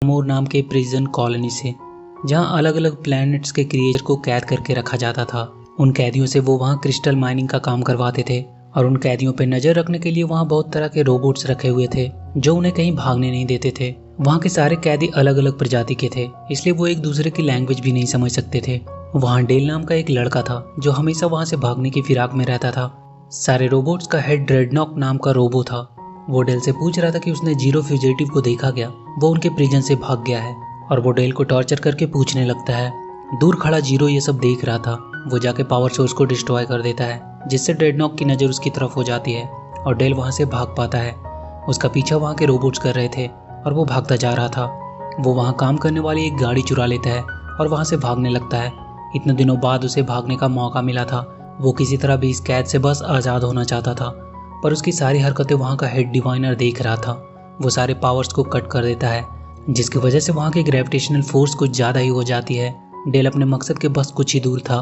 शामोर नाम के prison colony से, जहां अलग अलग प्लैनेट्स के क्रिएचर को कैद करके रखा जाता था। उन कैदियों से वो वहां क्रिस्टल माइनिंग का काम करवाते थे और उन कैदियों पर नजर रखने के लिए वहां बहुत तरह के रोबोट्स रखे हुए थे जो उन्हें कहीं भागने नहीं देते थे। वहां के सारे कैदी अलग अलग प्रजाति के थे, इसलिए वो एक दूसरे की लैंग्वेज भी नहीं समझ सकते थे। वहां डेल नाम का एक लड़का था जो हमेशा वहां से भागने की फिराक में रहता था। सारे रोबोट्स का हेड ड्रेडनॉक नाम का रोबो था। वो डेल से पूछ रहा था कि उसने जीरो फ्यूजिटिव को देखा क्या, वो उनके प्रिजन से भाग गया है। और वो डेल को टॉर्चर करके पूछने लगता है। दूर खड़ा जीरो ये सब देख रहा था। वो जाके पावर सोर्स को डिस्ट्रॉय कर देता है, जिससे ड्रेडनॉक की नज़र उसकी तरफ हो जाती है और डेल वहां से भाग पाता है। उसका पीछा वहां के रोबोट्स कर रहे थे और वो भागता जा रहा था। वो वहां काम करने वाली एक गाड़ी चुरा लेता है और वहां से भागने लगता है। इतने दिनों बाद उसे भागने का मौका मिला था। वो किसी तरह भी इस कैद से बस आज़ाद होना चाहता था, पर उसकी सारी हरकतें वहाँ का हेड डिवाइनर देख रहा था। वो सारे पावर्स को कट कर देता है, जिसकी वजह से वहाँ की ग्रेविटेशनल फोर्स कुछ ज़्यादा ही हो जाती है। डेल अपने मकसद के बस कुछ ही दूर था,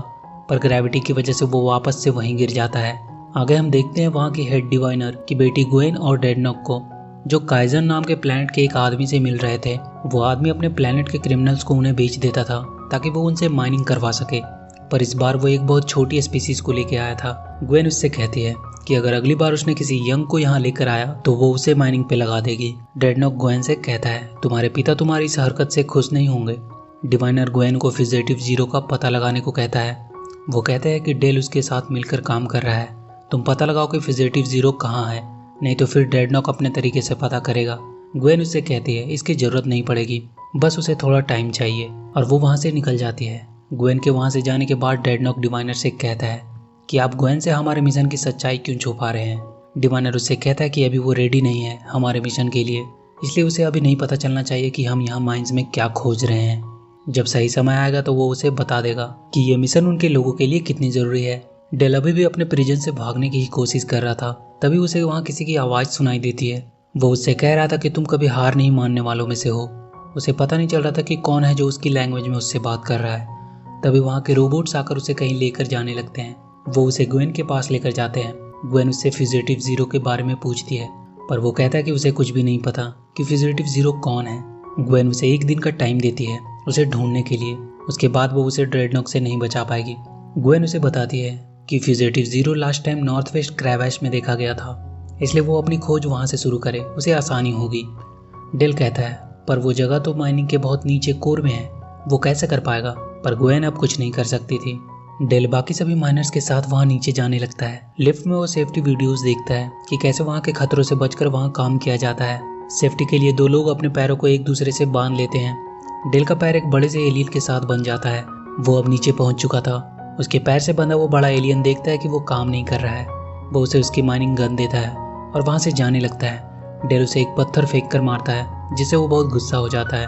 पर ग्रेविटी की वजह से वो वापस से वहीं गिर जाता है। आगे हम देखते हैं वहाँ की हेड डिवाइनर की बेटी ग्वेन और ड्रेडनॉक को, जो काइजन नाम के प्लैनेट के एक आदमी से मिल रहे थे। वो आदमी अपने प्लैनेट के क्रिमिनल्स को उन्हें बेच देता था ताकि वो उनसे माइनिंग करवा सके, पर इस बार वो एक बहुत छोटी स्पीसीज को लेके आया था। ग्वेन उससे कहती है कि अगर अगली बार उसने किसी यंग को यहाँ लेकर आया तो वो उसे माइनिंग पे लगा देगी। ड्रेडनॉक ग्वेन से कहता है तुम्हारे पिता तुम्हारी इस हरकत से खुश नहीं होंगे। डिवाइनर ग्वेन को फ्यूजिटिव जीरो का पता लगाने को कहता है। वो कहता है कि डेल उसके साथ मिलकर काम कर रहा है, तुम पता लगाओ कि फ्यूजिटिव जीरो कहाँ है, नहीं तो फिर ड्रेडनॉक अपने तरीके से पता करेगा। ग्वेन उससे कहती है इसकी जरूरत नहीं पड़ेगी, बस उसे थोड़ा टाइम चाहिए, और वो वहाँ से निकल जाती है। ग्वेन के वहाँ से जाने के बाद ड्रेडनॉक डिवाइनर से कहता है कि आप ग्वेन से हमारे मिशन की सच्चाई क्यों छुपा रहे हैं। डिवाइनर उससे कहता है कि अभी वो रेडी नहीं है हमारे मिशन के लिए, इसलिए उसे अभी नहीं पता चलना चाहिए कि हम यहाँ माइंस में क्या खोज रहे हैं। जब सही समय आएगा तो वो उसे बता देगा कि ये मिशन उनके लोगों के लिए कितनी जरूरी है। डेल अभी भी अपने प्रिजन से भागने की ही कोशिश कर रहा था, तभी उसे वहाँ किसी की आवाज़ सुनाई देती है। वो उससे कह रहा था कि तुम कभी हार नहीं मानने वालों में से हो। उसे पता नहीं चल रहा था कि कौन है जो उसकी लैंग्वेज में उससे बात कर रहा है। तभी वहाँ के रोबोट्स आकर उसे कहीं लेकर जाने लगते हैं। वो उसे ग्वेन के पास लेकर जाते हैं। ग्वेन उससे फ्यूजिटिव जीरो के बारे में पूछती है, पर वो कहता है कि उसे कुछ भी नहीं पता कि फ्यूजिटिव जीरो कौन है। ग्वेन उसे एक दिन का टाइम देती है उसे ढूंढने के लिए, उसके बाद वो उसे ड्रेडनॉक से नहीं बचा पाएगी। ग्वेन उसे बताती है कि fugitive zero last time north west क्रैवैश में देखा गया था, इसलिए वो अपनी खोज वहाँ से शुरू करे, उसे आसानी होगी। डेल कहता है पर वो जगह तो माइनिंग के बहुत नीचे कोर में है, वो कैसे कर पाएगा, पर ग्वेन अब कुछ नहीं कर सकती थी। डेल बाकी सभी माइनर्स के साथ वहाँ नीचे जाने लगता है। लिफ्ट में वो सेफ्टी वीडियोस देखता है कि कैसे वहाँ के खतरों से बचकर वहाँ काम किया जाता है। सेफ्टी के लिए दो लोग अपने पैरों को एक दूसरे से बांध लेते हैं। डेल का पैर एक बड़े से एलियन के साथ बन जाता है। वो अब नीचे पहुंच चुका था। उसके पैर से बंधा वो बड़ा एलियन देखता है कि वो काम नहीं कर रहा है। वो उसे उसकी माइनिंग गन देता है और वहाँ से जाने लगता है। डेल उसे एक पत्थर फेंक कर मारता है, जिससे वो बहुत गुस्सा हो जाता है।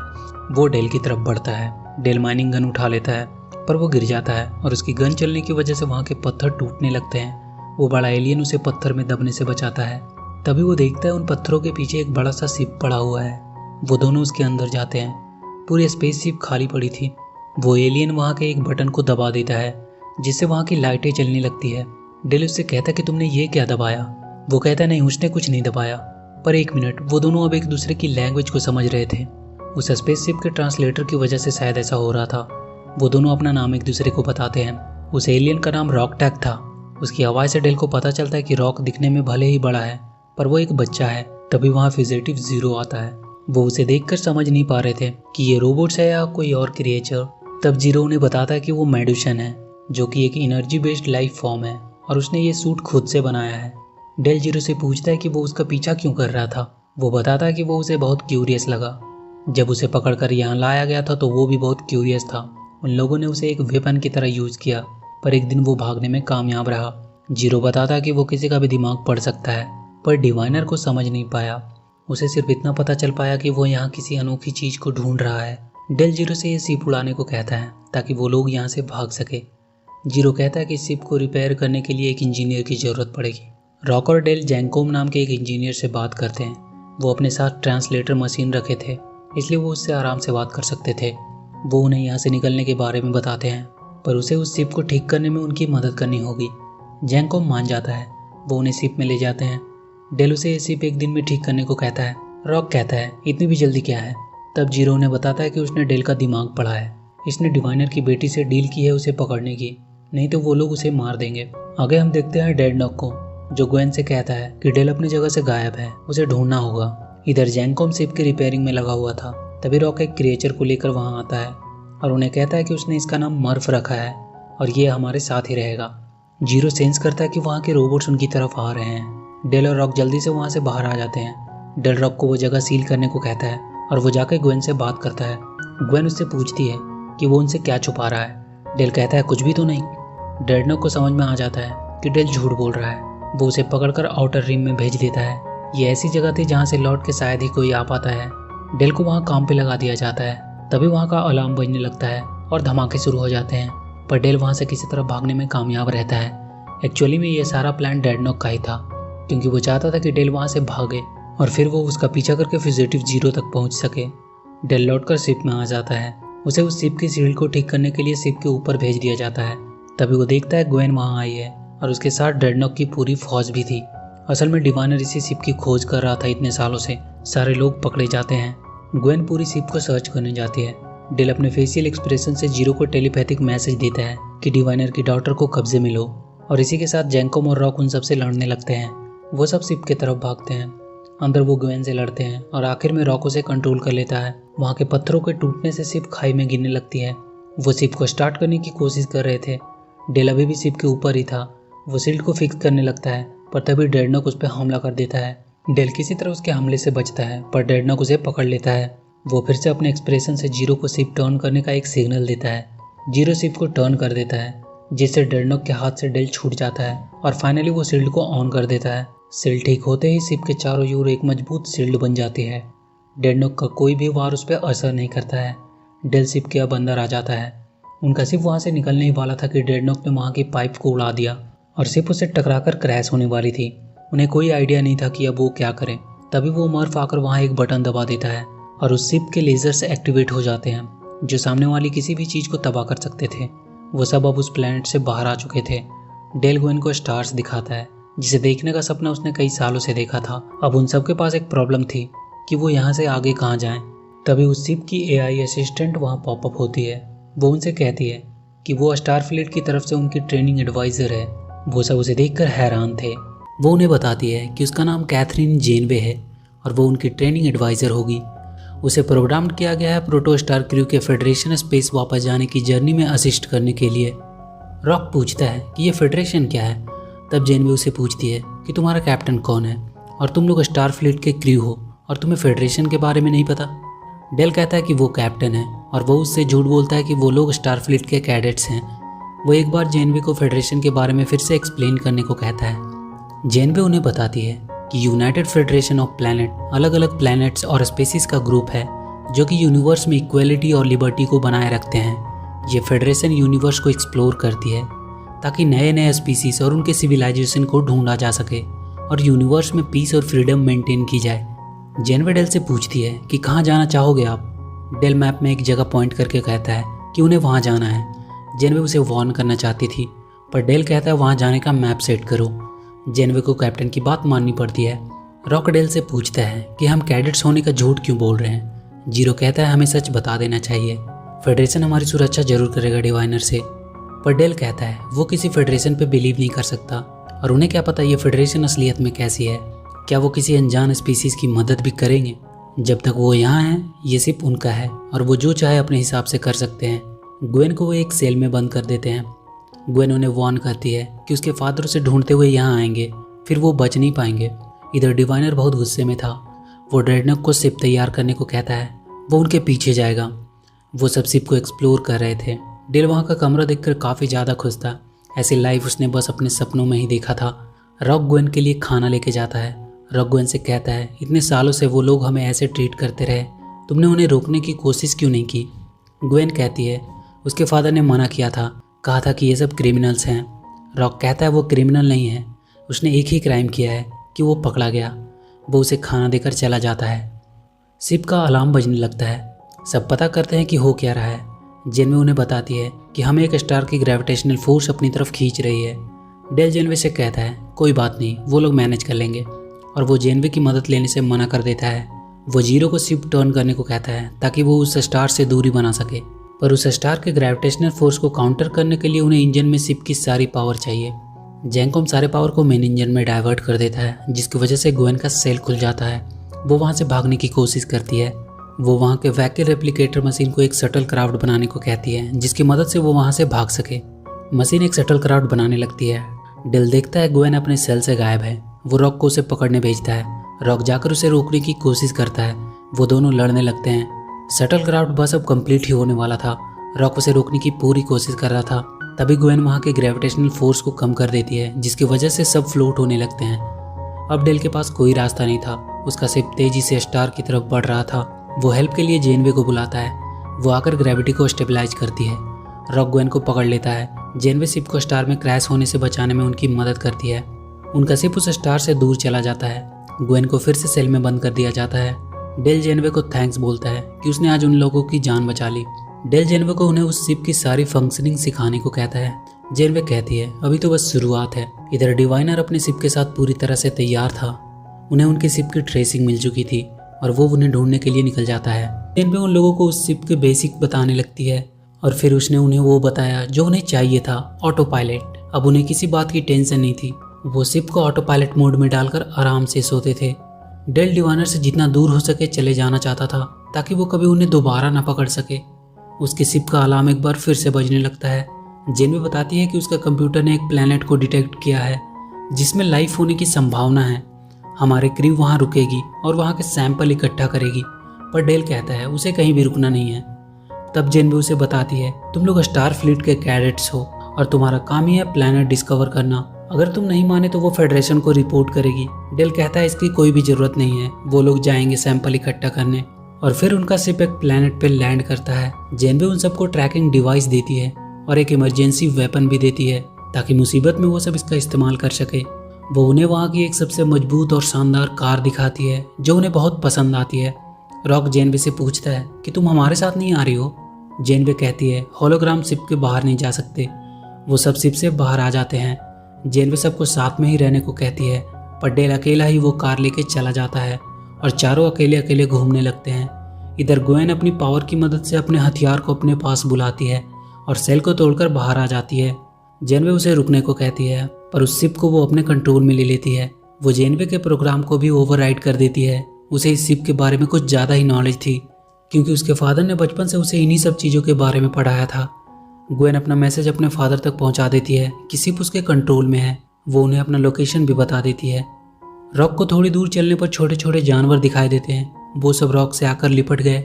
वो डेल की तरफ बढ़ता है। डेल माइनिंग गन उठा लेता है, पर वो गिर जाता है और उसकी गन चलने की वजह से वहाँ के पत्थर टूटने लगते हैं। वो बड़ा एलियन उसे पत्थर में दबने से बचाता है। तभी वो देखता है उन पत्थरों के पीछे एक बड़ा सा शिप पड़ा हुआ है। वो दोनों उसके अंदर जाते हैं। पूरी स्पेसशिप खाली पड़ी थी। वो एलियन वहाँ के एक बटन को दबा देता है, जिससे वहाँ की लाइटें चलने लगती है। डेल उससे कहता है कि तुमने ये क्या दबाया। वो कहता है नहीं, उसने कुछ नहीं दबाया। पर एक मिनट, वो दोनों अब एक दूसरे की लैंग्वेज को समझ रहे थे। उस स्पेसशिप के ट्रांसलेटर की वजह से शायद ऐसा हो रहा था। वो दोनों अपना नाम एक दूसरे को बताते हैं। उस एलियन का नाम रॉक टैग था। उसकी आवाज़ से डेल को पता चलता है कि रॉक दिखने में भले ही बड़ा है, पर वो एक बच्चा है। तभी वहाँ फ्यूजिटिव जीरो आता है। वो उसे देखकर समझ नहीं पा रहे थे कि ये रोबोट्स है या कोई और क्रिएचर। तब जीरो उन्हें बताता है कि वो मेडुसन है, जो कि एक एनर्जी बेस्ड लाइफ फॉर्म है, और उसने ये सूट खुद से बनाया है। डेल जीरो से पूछता है कि वो उसका पीछा क्यों कर रहा था। वो बताता है कि वो उसे बहुत क्यूरियस लगा। जब उसे पकड़कर यहाँ लाया गया था तो वो भी बहुत क्यूरियस था। उन लोगों ने उसे एक वेपन की तरह यूज किया, पर एक दिन वो भागने में कामयाब रहा। जीरो बताता है कि वो किसी का भी दिमाग पढ़ सकता है, पर डिवाइनर को समझ नहीं पाया। उसे सिर्फ इतना पता चल पाया कि वो यहाँ किसी अनोखी चीज को ढूंढ रहा है। डेल जीरो से ये शिप उड़ाने को कहता है ताकि वो लोग यहाँ से भाग सके। जीरो कहता है कि शिप को रिपेयर करने के लिए एक इंजीनियर की जरूरत पड़ेगी। रॉक और डेल जैंकोम नाम के एक इंजीनियर से बात करते हैं। वो अपने साथ ट्रांसलेटर मशीन रखे थे, इसलिए वो उससे आराम से बात कर सकते थे। वो उन्हें यहाँ से निकलने के बारे में बताते हैं, पर उसे उस शिप को ठीक करने में उनकी मदद करनी होगी। जैंकोम मान जाता है। वो उन्हें शिप में ले जाते हैं। डेल उसे ये शिप एक दिन में ठीक करने को कहता है। रॉक कहता है इतनी भी जल्दी क्या है। तब जीरो उन्हें बताता है कि उसने डेल का दिमाग पढ़ा है। इसने डिवाइनर की बेटी से डील की है उसे पकड़ने की, नहीं तो वो लोग उसे मार देंगे। आगे हम देखते हैं डेडनॉक को, जो ग्वेन से कहता है कि डेल अपनी जगह से गायब है, उसे ढूंढना होगा। इधर जैनकॉम शिप की रिपेयरिंग में लगा हुआ था। तभी रॉक एक क्रिएचर को लेकर वहां आता है और उन्हें कहता है कि उसने इसका नाम मर्फ रखा है और ये हमारे साथ ही रहेगा। जीरो सेंस करता है कि वहाँ के रोबोट्स उनकी तरफ आ रहे हैं। डेल और रॉक जल्दी से वहाँ से बाहर आ जाते हैं। डेल रॉक को वो जगह सील करने को कहता है और वो जाकर ग्वेन से बात करता है। ग्वेन उससे पूछती है कि वो उनसे क्या छुपा रहा है। डेल कहता है कुछ भी तो नहीं। डेडनॉक को समझ में आ जाता है कि डेल झूठ बोल रहा है। वो उसे पकड़कर आउटर रिम में भेज देता है। ये ऐसी जगह थी जहाँ से लौट के शायद ही कोई आ पाता है। डेल को वहाँ काम पे लगा दिया जाता है। तभी वहाँ का अलार्म बजने लगता है और धमाके शुरू हो जाते हैं, पर डेल वहाँ से किसी तरह भागने में कामयाब रहता है। एक्चुअली में ये सारा प्लान डेडनॉक का ही था, क्योंकि वो चाहता था कि डेल वहाँ से भागे और फिर वो उसका पीछा करके फ्यूजिटिव जीरो तक पहुँच सके। डेल लौटकर शिप में आ जाता है। उसे उस शिप की सीढ़ी को ठीक करने के लिए शिप के ऊपर भेज दिया जाता है। तभी वो देखता है ग्वेन वहाँ आई है और उसके साथ डेडनॉक की पूरी फौज भी थी। असल में डिवाइनर इसी शिप की खोज कर रहा था इतने सालों से। सारे लोग पकड़े जाते हैं। ग्वेन पूरी शिप को सर्च करने जाती है। डेल अपने फेशियल एक्सप्रेशन से जीरो को टेलीपैथिक मैसेज देता है कि डिवाइनर की डॉटर को कब्जे में लो, और इसी के साथ जैनकॉम और रॉक उन सबसे लड़ने लगते हैं। वो सब शिप की तरफ भागते हैं। अंदर वो ग्वेन से लड़ते हैं और आखिर में रॉक उसे कंट्रोल कर लेता है। वहाँ के पत्थरों के टूटने से शिप खाई में गिरने लगती है। वो शिप को स्टार्ट करने की कोशिश कर रहे थे। डेल अभी भी शिप के ऊपर ही था। वो शील्ड को फिक्स करने लगता है, पर तभी डेडनॉक उस पर हमला कर देता है। डेल किसी तरह उसके हमले से बचता है, पर डेडनॉक उसे पकड़ लेता है। वो फिर से अपने एक्सप्रेशन से जीरो को शिप टर्न करने का एक सिग्नल देता है। जीरो शिप को टर्न कर देता है, जिससे डेडनॉक के हाथ से डेल छूट जाता है और फाइनली वो शील्ड को ऑन कर देता है। शील्ड ठीक होते ही शिप के चारों ओर एक मजबूत शील्ड बन जाती है। डेडनॉक का कोई भी वार उस पर असर नहीं करता है। डेल शिप के अब अंदर आ जाता है। उनका शिप वहाँ से निकलने ही वाला था कि डेडनॉक ने वहाँ की पाइप को उड़ा दिया और शिप उससे टकराकर क्रैश होने वाली थी। उन्हें कोई आइडिया नहीं था कि अब वो क्या करें। तभी वो मर्फ आकर वहाँ एक बटन दबा देता है और उस शिप के लेजर्स एक्टिवेट हो जाते हैं, जो सामने वाली किसी भी चीज़ को तबाह कर सकते थे। वो सब अब उस प्लेनेट से बाहर आ चुके थे। डेल ग्वेन को स्टार्स दिखाता है, जिसे देखने का सपना उसने कई सालों से देखा था। अब उन सबके पास एक प्रॉब्लम थी कि वो यहाँ से आगे कहाँ जाएं। तभी उस शिप की एआई असिस्टेंट वहाँ पॉपअप होती है। वो उनसे कहती है कि वो स्टारफ्लीट की तरफ से उनकी ट्रेनिंग एडवाइज़र है। वो सब उसे देखकर हैरान थे। वो उन्हें बताती है कि उसका नाम कैथरीन जेनवे है और वो उनकी ट्रेनिंग एडवाइज़र होगी। उसे प्रोग्राम किया गया है प्रोटोस्टार क्रू के फेडरेशन स्पेस वापस जाने की जर्नी में असिस्ट करने के लिए। रॉक पूछता है कि ये फेडरेशन क्या है। तब जेनवे उसे पूछती है कि तुम्हारा कैप्टन कौन है और तुम लोग स्टारफ्लीट के क्रू हो और तुम्हें फेडरेशन के बारे में नहीं पता। डेल कहता है कि वो कैप्टन है और वो उससे झूठ बोलता है कि वो लोग स्टारफ्लीट के कैडेट्स हैं। वो एक बार जेनवे को फेडरेशन के बारे में फिर से एक्सप्लेन करने को कहता है। जेनवे उन्हें बताती है कि यूनाइटेड फेडरेशन ऑफ प्लैनेट अलग अलग प्लैनेट्स और स्पेसीज का ग्रुप है जो कि यूनिवर्स में इक्वलिटी और लिबर्टी को बनाए रखते हैं। ये फेडरेशन यूनिवर्स को एक्सप्लोर करती है ताकि नए नए स्पीसीज और उनके सिविलाइजेशन को ढूंढा जा सके और यूनिवर्स में पीस और फ्रीडम मेंटेन की जाए। जेनवे डेल से पूछती है कि कहाँ जाना चाहोगे आप। डेल मैप में एक जगह पॉइंट करके कहता है कि उन्हें वहाँ जाना है। जेनवे उसे वार्न करना चाहती थी, पर डेल कहता है वहाँ जाने का मैप सेट करो। जेनवे को कैप्टन की बात माननी पड़ती है। रॉक डेल से पूछता है कि हम कैडेट्स होने का झूठ क्यों बोल रहे हैं। जीरो कहता है हमें सच बता देना चाहिए, फेडरेशन हमारी सुरक्षा जरूर करेगा डिवाइनर से। पर डेल कहता है वो किसी फेडरेशन पे बिलीव नहीं कर सकता और उन्हें क्या पता ये फेडरेशन असलियत में कैसी है। क्या वो किसी अनजान स्पीसीज की मदद भी करेंगे। जब तक वो यहाँ हैं ये सिर्फ उनका है और वो जो चाहे अपने हिसाब से कर सकते हैं। ग्वेन को वो एक सेल में बंद कर देते हैं। ग्वेन उन्हें वार्न करती है कि उसके फादर उसे ढूंढते हुए यहाँ आएंगे, फिर वो बच नहीं पाएंगे। इधर डिवाइनर बहुत गुस्से में था। वो डेडनॉक को शिप तैयार करने को कहता है। वो उनके पीछे जाएगा। वो सब शिप को एक्सप्लोर कर रहे थे। डेल वहाँ का कमरा देखकर काफ़ी ज़्यादा खुश था। ऐसी लाइफ उसने बस अपने सपनों में ही देखा था। रॉक ग्वेन के लिए खाना लेके जाता है। रॉक ग्वेन से कहता है इतने सालों से वो लोग हमें ऐसे ट्रीट करते रहे, तुमने उन्हें रोकने की कोशिश क्यों नहीं की। ग्वेन कहती है उसके फादर ने मना किया था, कहा था कि ये सब क्रिमिनल्स हैं। रॉक कहता है वो क्रिमिनल नहीं है, उसने एक ही क्राइम किया है कि वो पकड़ा गया। वो उसे खाना देकर चला जाता है। शिप का अलार्म बजने लगता है। सब पता करते हैं कि हो क्या रहा है। जेनवे उन्हें बताती है कि हमें एक स्टार की ग्रेविटेशनल फोर्स अपनी तरफ खींच रही है। डेल जेनवे से कहता है कोई बात नहीं, वो लोग मैनेज कर लेंगे और वो जेनवे की मदद लेने से मना कर देता है। वो जीरो को शिप टर्न करने को कहता है ताकि वो उस स्टार से दूरी बना सके, पर उस स्टार के ग्रेविटेशनल फोर्स को काउंटर करने के लिए उन्हें इंजन में शिप की सारी पावर चाहिए। जैंकॉम सारे पावर को मेन इंजन में डाइवर्ट कर देता है, जिसकी वजह से ग्वेन का सेल खुल जाता है। वो वहाँ से भागने की कोशिश करती है। वो वहाँ के वैक्यूम रेप्लिकेटर मशीन को एक शटल क्राफ्ट बनाने को कहती है, जिसकी मदद से वो वहाँ से भाग सके। मशीन एक शटल क्राफ्ट बनाने लगती है। डेल देखता है ग्वेन अपने सेल से गायब है। वो रॉक को उसे पकड़ने भेजता है। रॉक जाकर उसे रोकने की कोशिश करता है। वो दोनों लड़ने लगते हैं। शटल क्राफ्ट बस अब कंप्लीट ही होने वाला था। रॉक उसे रोकने की पूरी कोशिश कर रहा था। तभी ग्वेन वहाँ के ग्रेविटेशनल फोर्स को कम कर देती है, जिसकी वजह से सब फ्लोट होने लगते हैं। अब डेल के पास कोई रास्ता नहीं था। उसका शिप तेजी से स्टार की तरफ बढ़ रहा था। वो हेल्प के लिए जेनवे को बुलाता है। वो आकर ग्रेविटी को स्टेबलाइज करती है। रॉक ग्वेन को पकड़ लेता है। जेनवे शिप को स्टार में क्रैश होने से बचाने में उनकी मदद करती है। उनका शिप उस स्टार से दूर चला जाता है। ग्वेन को फिर से सेल में बंद कर दिया जाता है। डेल जेनवे को थैंक्स बोलता है कि उसने आज उन लोगों की जान बचा ली। डेल जेनवे को उन्हें उस शिप की सारी फंक्शनिंग सिखाने को कहता है। जेनवे कहती है अभी तो बस शुरुआत है। इधर डिवाइनर अपने शिप के साथ पूरी तरह से तैयार था। उन्हें उनकी शिप की ट्रेसिंग मिल चुकी थी और वो उन्हें ढूंढने के लिए निकल जाता है। जेनवे उन लोगों को उस शिप के बेसिक बताने लगती है और फिर उसने उन्हें वो बताया जो उन्हें चाहिए था, ऑटो पायलट। अब उन्हें किसी बात की टेंशन नहीं थी। वो शिप को ऑटो पायलट मोड में डालकर आराम से सोते थे। डेल डिवाइनर से जितना दूर हो सके चले जाना चाहता था ताकि वो कभी उन्हें दोबारा ना पकड़ सके। उसके शिप का अलार्म एक बार फिर से बजने लगता है। जेनवे बताती है कि उसका कंप्यूटर ने एक प्लैनेट को डिटेक्ट किया है जिसमें लाइफ होने की संभावना है। हमारे क्रू वहाँ रुकेगी और वहाँ के सैंपल इकट्ठा करेगी। पर डेल कहता है उसे कहीं भी रुकना नहीं है। तब जेनवे उसे बताती है तुम लोग स्टार फ्लीट के कैडेट्स हो और तुम्हारा काम ही है प्लैनेट डिस्कवर करना। अगर तुम नहीं माने तो वो फेडरेशन को रिपोर्ट करेगी। डेल कहता है इसकी कोई भी जरूरत नहीं है। वो लोग जाएंगे सैंपल इकट्ठा करने और फिर उनका शिप एक प्लैनेट पे लैंड करता है। जेनवे उन सबको ट्रैकिंग डिवाइस देती है और एक इमरजेंसी वेपन भी देती है ताकि मुसीबत में वो सब इसका इस्तेमाल कर सके। वो उन्हें वहाँ की एक सबसे मजबूत और शानदार कार दिखाती है जो उन्हें बहुत पसंद आती है। रॉक जेनवे से पूछता है कि तुम हमारे साथ नहीं आ रही हो। जेनवे कहती है होलोग्राम शिप के बाहर नहीं जा सकते। वो सब शिप से बाहर आ जाते हैं। जेनवे सबको साथ में ही रहने को कहती है, पर डेल अकेला ही वो कार लेके चला जाता है और चारों अकेले अकेले घूमने लगते हैं। इधर ग्वेन अपनी पावर की मदद से अपने हथियार को अपने पास बुलाती है और सेल को तोड़कर बाहर आ जाती है। जेनवे उसे रुकने को कहती है, पर उस शिप को वो अपने कंट्रोल में ले लेती है। वो जेनवे के प्रोग्राम को भी ओवरराइड कर देती है। उसे इस शिप के बारे में कुछ ज़्यादा ही नॉलेज थी क्योंकि उसके फादर ने बचपन से उसे इन्हीं सब चीज़ों के बारे में पढ़ाया था। ग्वेन अपना मैसेज अपने फादर तक पहुंचा देती है कि शिप उसके कंट्रोल में है। वो उन्हें अपना लोकेशन भी बता देती है। रॉक को थोड़ी दूर चलने पर छोटे छोटे जानवर दिखाई देते हैं। वो सब रॉक से आकर लिपट गए।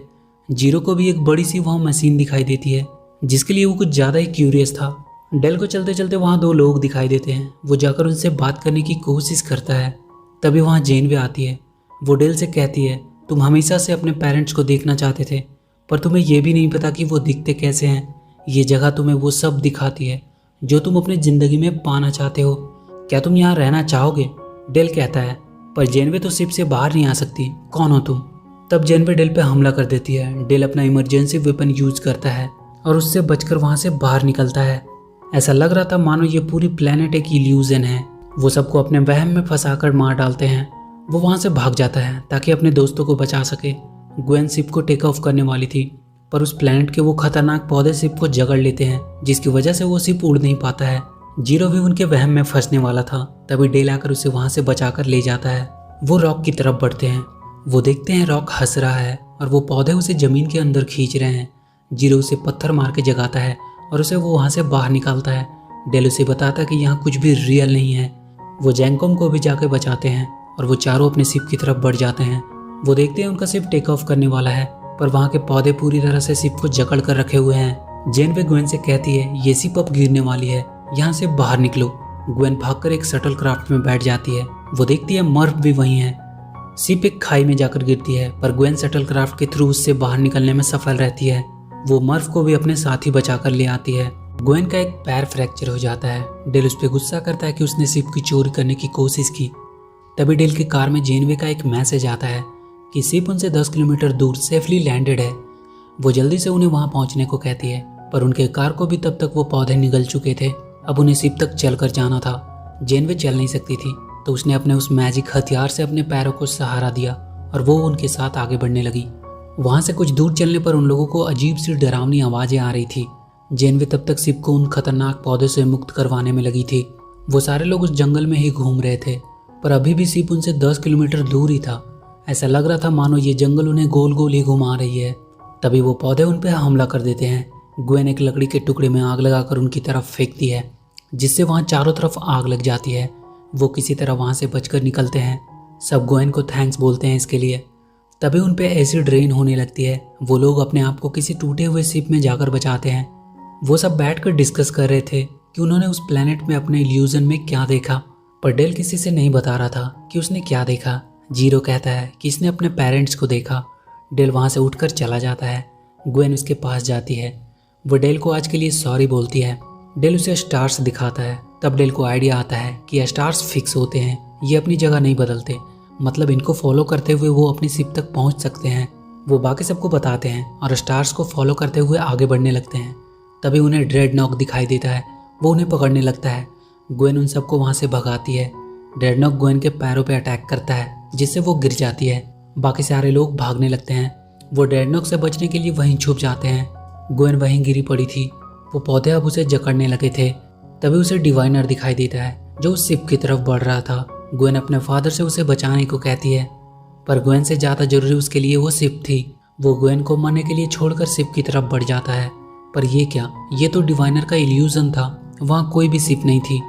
जीरो को भी एक बड़ी सी वहाँ मशीन दिखाई देती है जिसके लिए वो कुछ ज़्यादा ही क्यूरियस था। डेल को चलते चलते वहाँ दो लोग दिखाई देते हैं। वो जाकर उनसे बात करने की कोशिश करता है। तभी वहाँ जेनवे आती है। वो डेल से कहती है तुम हमेशा से अपने पेरेंट्स को देखना चाहते थे, पर तुम्हें यह भी नहीं पता कि वो दिखते कैसे हैं। ये जगह तुम्हें वो सब दिखाती है जो तुम अपनी ज़िंदगी में पाना चाहते हो। क्या तुम यहाँ रहना चाहोगे? डेल कहता है पर जेनवे तो शिप से बाहर नहीं आ सकती। कौन हो तुम? तब जेनवे डेल पे हमला कर देती है। डेल अपना इमरजेंसी वेपन यूज करता है और उससे बचकर वहाँ से बाहर निकलता है। ऐसा लग रहा था मानो ये पूरी प्लेनेट एक इल्यूजन है। वो सबको अपने वहम में फंसाकर मार डालते हैं। वो वहाँ से भाग जाता है ताकि अपने दोस्तों को बचा सके। ग्वेन शिप को टेक ऑफ करने वाली थी, पर उस प्लेनेट के वो खतरनाक पौधे शिप को जकड़ लेते हैं जिसकी वजह से वो शिप उड़ नहीं पाता है। जीरो भी उनके वहम में फंसने वाला था। तभी डेल आकर उसे वहाँ से बचाकर ले जाता है। वो रॉक की तरफ बढ़ते हैं। वो देखते हैं रॉक हंस रहा है और वो पौधे उसे जमीन के अंदर खींच रहे हैं। जीरो उसे पत्थर मार के जगाता है और उसे वो वहाँ से बाहर निकालता है। डेल उसे बताता है कि यहाँ कुछ भी रियल नहीं है। वो जैंकॉम को भी जाके बचाते हैं और वो चारों अपने शिप की तरफ बढ़ जाते हैं। वो देखते हैं उनका शिप टेक ऑफ करने वाला है, पर वहाँ के पौधे पूरी तरह से शिप को जकड़ कर रखे हुए हैं। जेनवे ग्वेन से कहती है ये शिप अब गिरने वाली है, यहाँ से बाहर निकलो। ग्वेन भागकर एक शटल क्राफ्ट में बैठ जाती है। वो देखती है मर्फ भी वहीं है। शिप एक खाई में जाकर गिरती है, पर ग्वेन शटल क्राफ्ट के थ्रू उससे बाहर निकलने में सफल रहती है। वो मर्फ को भी अपने साथ ही बचाकर ले आती है। ग्वेन का एक पैर फ्रैक्चर हो जाता है। डेल उस पर गुस्सा करता है कि उसने शिप की चोरी करने की कोशिश की। तभी डेल की कार में जेनवे का एक मैसेज आता है कि शिप उनसे 10 किलोमीटर दूर सेफली लैंडेड है। वो जल्दी से उन्हें वहां पहुंचने को कहती है, पर उनके कार को भी तब तक वो पौधे निगल चुके थे। अब उन्हें शिप तक चलकर जाना था। जेनवे चल नहीं सकती थी, तो उसने अपने उस मैजिक हथियार से अपने पैरों को सहारा दिया और वो उनके साथ आगे बढ़ने लगी। वहाँ से कुछ दूर चलने पर उन लोगों को अजीब सी डरावनी आवाज़ें आ रही थी। जेनवे तब तक शिप को उन खतरनाक पौधों से मुक्त करवाने में लगी थी। वो सारे लोग उस जंगल में ही घूम रहे थे, पर अभी भी शिप उनसे 10 किलोमीटर दूर ही था। ऐसा लग रहा था मानो ये जंगल उन्हें गोल गोल ही घुमा रही है। तभी वो पौधे उन पर हमला कर देते हैं। ग्वेन एक लकड़ी के टुकड़े में आग लगाकर उनकी तरफ फेंकती है, जिससे वहाँ चारों तरफ आग लग जाती है। वो किसी तरह वहाँ से बचकर निकलते हैं। सब ग्वेन को थैंक्स बोलते हैं इसके लिए। तभी उन पे एसिड रेन होने लगती है। वो लोग अपने आप को किसी टूटे हुए शिप में जाकर बचाते हैं। वो सब बैठकर डिस्कस कर रहे थे कि उन्होंने उस प्लेनेट में अपने इल्यूजन में क्या देखा, पर डेल किसी से नहीं बता रहा था कि उसने क्या देखा। जीरो कहता है कि इसने अपने पेरेंट्स को देखा। डेल वहाँ से उठकर चला जाता है। ग्वेन उसके पास जाती है। वो डेल को आज के लिए सॉरी बोलती है। डेल उसे स्टार्स दिखाता है। तब डेल को आइडिया आता है कि स्टार्स फिक्स होते हैं, ये अपनी जगह नहीं बदलते, मतलब इनको फॉलो करते हुए वो अपनी शिप तक पहुंच सकते हैं। वो बाकी सबको बताते हैं और स्टार्स को फॉलो करते हुए आगे बढ़ने लगते हैं। तभी उन्हें ड्रेडनॉक दिखाई देता है। वो उन्हें पकड़ने लगता है। ग्वेन उन सबको वहाँ से भगाती है। ड्रेडनॉक ग्वेन के पैरों पे अटैक करता है, जिससे वो गिर जाती है। बाकी सारे लोग भागने लगते हैं। वो ड्रेडनॉक से बचने के लिए वहीं छुप जाते हैं। ग्वेन वहीं गिरी पड़ी थी। वो पौधे अब उसे जकड़ने लगे थे। तभी उसे डिवाइनर दिखाई देता है, जो उस शिप की तरफ बढ़ रहा था। ग्वेन अपने फादर से उसे बचाने को कहती है, पर ग्वेन से ज़्यादा जरूरी उसके लिए वो शिप थी। वो ग्वेन को मरने के लिए छोड़कर शिप की तरफ बढ़ जाता है। पर ये क्या, ये तो डिवाइनर का इल्यूजन था। वहाँ कोई भी शिप नहीं थी।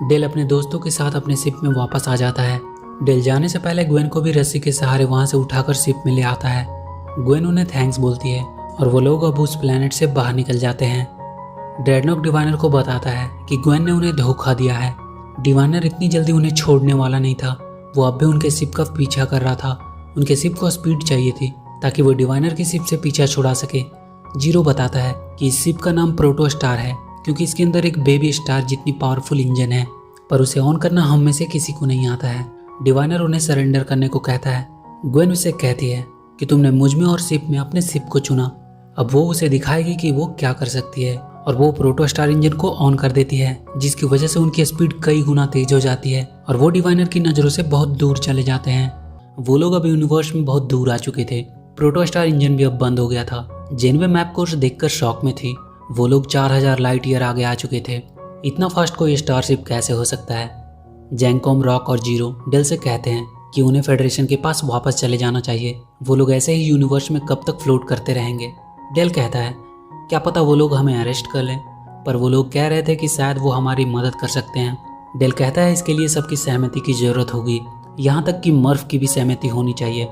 डेल अपने दोस्तों के साथ अपने शिप में वापस आ जाता है। डेल जाने से पहले ग्वेन को भी रस्सी के सहारे वहाँ से उठाकर शिप में ले आता है। ग्वेन उन्हें थैंक्स बोलती है और वो लोग अब उस प्लेनेट से बाहर निकल जाते हैं। ड्रेडनॉक डिवाइनर को बताता है कि ग्वेन ने उन्हें धोखा दिया है। डिवाइनर इतनी जल्दी उन्हें छोड़ने वाला नहीं था। वो अब भी उनके शिप का पीछा कर रहा था। उनके शिप को स्पीड चाहिए थी ताकि वो डिवाइनर की शिप से पीछा छुड़ा सके। जीरो बताता है कि इस शिप का नाम प्रोटो स्टार है, क्योंकि इसके अंदर एक बेबी स्टार जितनी पावरफुल इंजन है, पर उसे ऑन करना हम में से किसी को नहीं आता है। डिवाइनर उन्हें सरेंडर करने को कहता है। ग्वेन उसे कहती है कि तुमने मुझ में और शिप में अपने शिप को चुना। अब वो उसे दिखाएगी कि वो क्या कर सकती है, और वो प्रोटो स्टार इंजन को ऑन कर देती है, जिसकी वजह से उनकी स्पीड कई गुना तेज हो जाती है और वो डिवाइनर की नज़रों से बहुत दूर चले जाते हैं। वो लोग अब यूनिवर्स में बहुत दूर आ चुके थे। प्रोटो स्टार इंजन भी अब बंद हो गया था। जेनवे मैप कोर्स देखकर शॉक में थी। वो लोग 4000 लाइट ईयर आगे आ चुके थे। इतना फास्ट कोई स्टारशिप कैसे हो सकता है। जैंकॉम, रॉक और जीरो डेल से कहते हैं कि उन्हें फेडरेशन के पास वापस चले जाना चाहिए। वो लोग ऐसे ही यूनिवर्स में कब तक फ्लोट करते रहेंगे। डेल कहता है क्या पता वो लोग हमें अरेस्ट कर लें, पर वो लोग कह रहे थे कि शायद वो हमारी मदद कर सकते हैं। डेल कहता है इसके लिए सबकी सहमति की ज़रूरत होगी, यहाँ तक कि मर्फ की भी सहमति होनी चाहिए।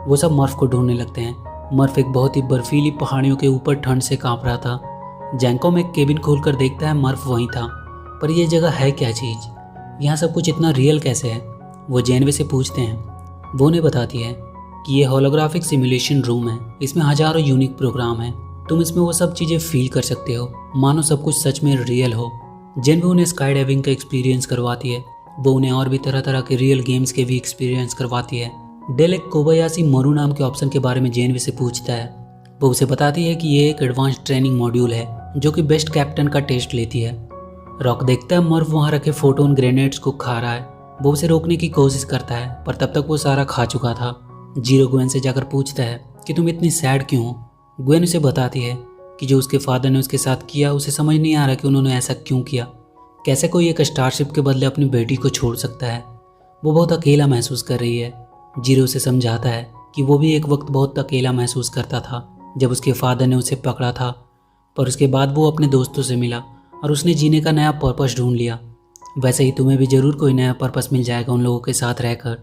वो सब मर्फ को ढूंढने लगते हैं। मर्फ एक बहुत ही बर्फीली पहाड़ियों के ऊपर ठंड से कांप रहा था। जैंकॉम एक केबिन खोलकर देखता है, मर्फ वहीं था। पर यह जगह है क्या चीज़, यहाँ सब कुछ इतना रियल कैसे है। वो जेनवे से पूछते हैं। वो उन्हें बताती है कि ये होलोग्राफिक सिमुलेशन रूम है, इसमें हज़ारों यूनिक प्रोग्राम हैं। तुम इसमें वो सब चीज़ें फील कर सकते हो, मानो सब कुछ सच में रियल हो। जेनवे उन्हें स्काई डाइविंग का एक्सपीरियंस करवाती है। वो उन्हें और भी तरह तरह के रियल गेम्स के भी एक्सपीरियंस करवाती है। डेल एक कोबायाशी मोरू नाम के ऑप्शन के बारे में जेनवे से पूछता है। वो उसे बताती है कि ये एक एडवांस ट्रेनिंग मॉड्यूल है जो कि बेस्ट कैप्टन का टेस्ट लेती है। रॉक देखता है मर्फ वहाँ रखे फोटोन ग्रेनेड्स को खा रहा है। वो उसे रोकने की कोशिश करता है, पर तब तक वो सारा खा चुका था। जीरो ग्वेन से जाकर पूछता है कि तुम इतनी सैड क्यों हो। ग्वेन उसे बताती है कि जो उसके फादर ने उसके साथ किया उसे समझ नहीं आ रहा कि उन्होंने ऐसा क्यों किया। कैसे कोई एक स्टारशिप के बदले अपनी बेटी को छोड़ सकता है। वो बहुत अकेला महसूस कर रही है। जीरो उसे समझाता है कि वो भी एक वक्त बहुत अकेला महसूस करता था जब उसके फादर ने उसे पकड़ा था, पर उसके बाद वो अपने दोस्तों से मिला और उसने जीने का नया पर्पस ढूंढ लिया। वैसे ही तुम्हें भी जरूर कोई नया पर्पस मिल जाएगा उन लोगों के साथ रहकर।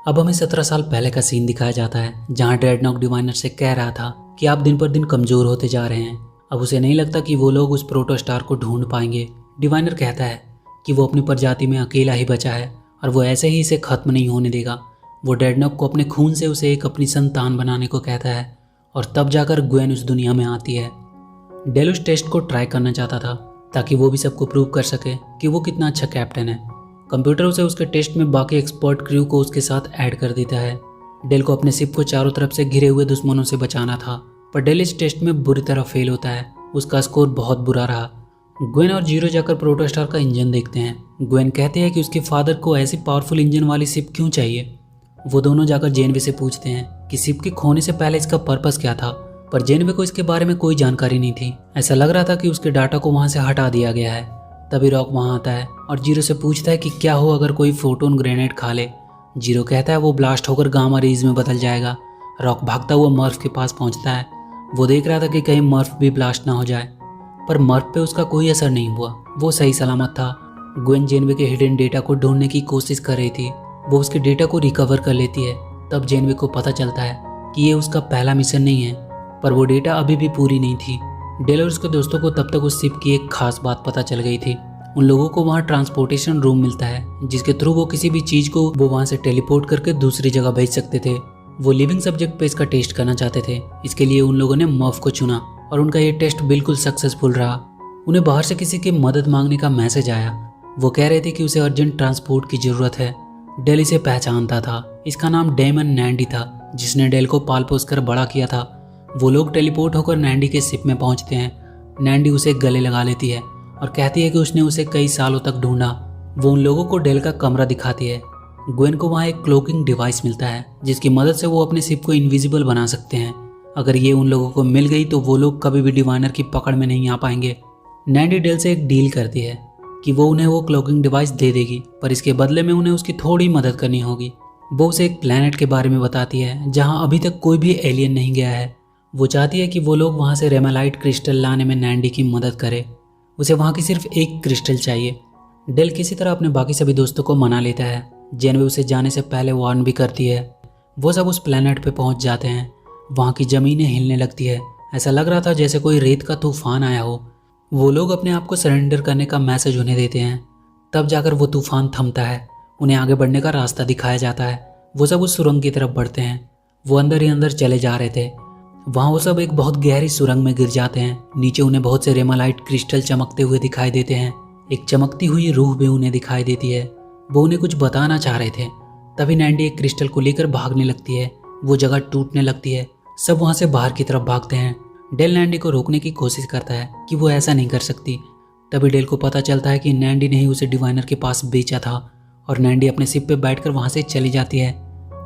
अब हमें 17 साल पहले का सीन दिखाया जाता है, जहाँ ड्रेडनॉक डिवाइनर से कह रहा था कि आप दिन पर दिन कमज़ोर होते जा रहे हैं। अब उसे नहीं लगता कि वो लोग उस प्रोटो स्टार को ढूंढ पाएंगे। डिवाइनर कहता है कि वो अपनी प्रजाति में अकेला ही बचा है और वो ऐसे ही इसे ख़त्म नहीं होने देगा। वो ड्रेडनॉक को अपने खून से उसे एक अपनी संतान बनाने को कहता है और तब जाकर ग्वेन उस दुनिया में आती है। डेल उस टेस्ट को ट्राई करना चाहता था ताकि वो भी सबको प्रूव कर सके कि वो कितना अच्छा कैप्टन है। कंप्यूटर उसे उसके टेस्ट में बाकी एक्सपर्ट क्रू को उसके साथ ऐड कर देता है। डेल को अपने शिप को चारों तरफ से घिरे हुए दुश्मनों से बचाना था, पर डेल इस टेस्ट में बुरी तरह फेल होता है। उसका स्कोर बहुत बुरा रहा। ग्वेन और जीरो जाकर प्रोटो स्टार का इंजन देखते हैं। ग्वेन कहते हैं कि उसके फादर को ऐसी पावरफुल इंजन वाली शिप क्यों चाहिए। वो दोनों जाकर जेनवे से पूछते हैं कि शिप के खोने से पहले इसका पर्पस क्या था, पर जेनवे को इसके बारे में कोई जानकारी नहीं थी। ऐसा लग रहा था कि उसके डाटा को वहां से हटा दिया गया है। तभी रॉक वहां आता है और जीरो से पूछता है कि क्या हो अगर कोई फोटोन ग्रेनेड खा ले। जीरो कहता है वो ब्लास्ट होकर गामा रेज में बदल जाएगा। रॉक भागता हुआ मर्फ के पास पहुंचता है। वो देख रहा था कि कहीं मर्फ भी ब्लास्ट ना हो जाए, पर मर्फ पे उसका कोई असर नहीं हुआ, वो सही सलामत था। ग्वेन जेनवे के हिडन डेटा को ढूंढने की कोशिश कर रही थी। वो उसके डेटा को रिकवर कर लेती है। तब जेनवे को पता चलता है कि ये उसका पहला मिशन नहीं है, पर वो डेटा अभी भी पूरी नहीं थी। डेल और उसके दोस्तों को तब तक उस शिप की एक खास बात पता चल गई थी। उन लोगों को वहाँ ट्रांसपोर्टेशन रूम मिलता है जिसके थ्रू वो किसी भी चीज़ को वो वहाँ से टेलीपोर्ट करके दूसरी जगह भेज सकते थे। वो लिविंग सब्जेक्ट पे इसका टेस्ट करना चाहते थे। इसके लिए उन लोगों ने मर्फ को चुना और उनका ये टेस्ट बिल्कुल सक्सेसफुल रहा। उन्हें बाहर से किसी की मदद मांगने का मैसेज आया। वो कह रहे थे कि उसे अर्जेंट ट्रांसपोर्ट की ज़रूरत है। डेल इसे पहचानता था। इसका नाम डेमन नैंडी था, जिसने डेल को पाल पोस कर बड़ा किया था। वो लोग टेलीपोर्ट होकर नैंडी के शिप में पहुंचते हैं। नैंडी उसे गले लगा लेती है और कहती है कि उसने उसे कई सालों तक ढूंढा। वो उन लोगों को डेल का कमरा दिखाती है। ग्वेन को वहाँ एक क्लोकिंग डिवाइस मिलता है जिसकी मदद से वो अपने शिप को इनविजिबल बना सकते हैं। अगर ये उन लोगों को मिल गई तो वो लोग कभी भी डिवाइनर की पकड़ में नहीं आ पाएंगे। नैंडी डेल से एक डील करती है कि वो उन्हें वो क्लोकिंग डिवाइस दे देगी, पर इसके बदले में उन्हें उसकी थोड़ी मदद करनी होगी। वो उसे एक प्लैनेट के बारे में बताती है जहाँ अभी तक कोई भी एलियन नहीं गया है। वो चाहती है कि वो लोग वहाँ से रेमालाइट क्रिस्टल लाने में नैंडी की मदद करे। उसे वहाँ की सिर्फ एक क्रिस्टल चाहिए। डेल किसी तरह अपने बाकी सभी दोस्तों को मना लेता है। जेनवे उसे जाने से पहले वार्न भी करती है। वो सब उस प्लैनेट पे पहुँच जाते हैं। वहाँ की ज़मीनें हिलने लगती है। ऐसा लग रहा था जैसे कोई रेत का तूफान आया हो। वो लोग अपने आप को सरेंडर करने का मैसेज उन्हें देते हैं। तब जाकर वो तूफान थमता है। उन्हें आगे बढ़ने का रास्ता दिखाया जाता है। वो सब उस सुरंग की तरफ बढ़ते हैं। वो अंदर ही अंदर चले जा रहे थे। वहाँ वो सब एक बहुत गहरी सुरंग में गिर जाते हैं। नीचे उन्हें बहुत से रेमालाइट क्रिस्टल चमकते हुए दिखाई देते हैं। एक चमकती हुई रूह भी उन्हें दिखाई देती है। वो उन्हें कुछ बताना चाह रहे थे। तभी नैंडी एक क्रिस्टल को लेकर भागने लगती है। वो जगह टूटने लगती है। सब वहाँ से बाहर की तरफ भागते हैं। डेल नैंडी को रोकने की कोशिश करता है कि वो ऐसा नहीं कर सकती। तभी डेल को पता चलता है कि नैंडी ने ही उसे डिवाइनर के पास बेचा था और नैंडी अपने शिप पे बैठकर वहाँ से चली जाती है।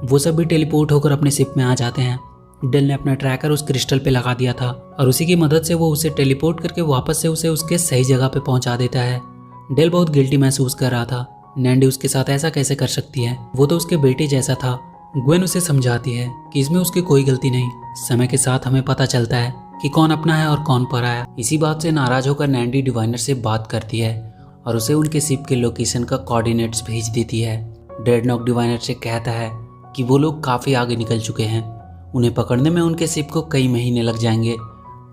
वो सब भी टेलीपोर्ट होकर अपने शिप में आ जाते हैं। डेल ने अपना ट्रैकर उस क्रिस्टल पे लगा दिया था और उसी की मदद से वो उसे टेलीपोर्ट करके वापस से उसे उसके सही जगह पे पहुंचा देता है। डेल बहुत गिल्टी महसूस कर रहा था। नैंडी उसके साथ ऐसा कैसे कर सकती है, वो तो उसके बेटे जैसा था। ग्वेन उसे समझाती है कि इसमें उसकी कोई गलती नहीं। समय के साथ हमें पता चलता है कि कौन अपना है और कौन पराया। इसी बात से नाराज होकर नैंडी डिवाइनर से बात करती है और उसे उनके शिप के लोकेशन का कोऑर्डिनेट्स भेज देती है। ड्रेडनॉक डिवाइनर से कहता है कि वो लोग काफ़ी आगे निकल चुके हैं। उन्हें पकड़ने में उनके शिप को कई महीने लग जाएंगे।